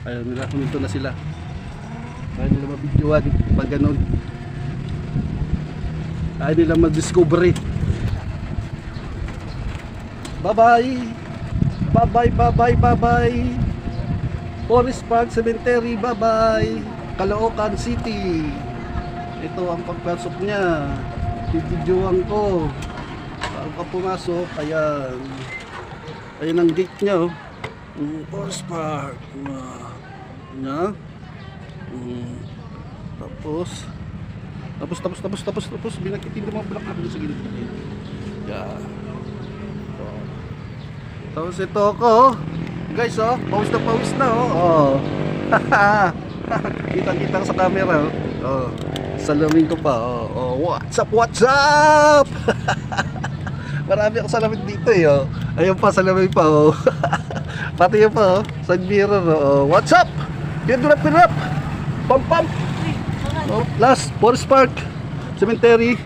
Ayaw nila, huminto na sila. Ayaw nila mabidyoan pag ganun. Ayaw nila mag-discovery. Bye bye. Bye bye, bye bye, bye bye. Forest Park Cemetery, bye bye. Caloocan City. Ito ang pagpasok niya. Bibidyoan ko. Bago ka pumasok, ayan. Ayan ang gate niya, oh. Forest Park. Na. Tapos binakitin mo mga bulaklak sa gilid. Yeah. Tapos ito ako, guys, oh, pawis na, oh. Kita-kita sa camera, oh. Oh, salamin ko pa, oh. What's up? Marami akong salamin dito, eh, oh. Ayun pa, salamin pa, oh. Pati yun pa, oh. Side mirror, oh. What's up? Pinrap. Pam. Oh, last, Forest Park Cemetery,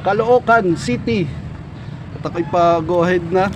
Caloocan City. At ako'y pa go ahead na.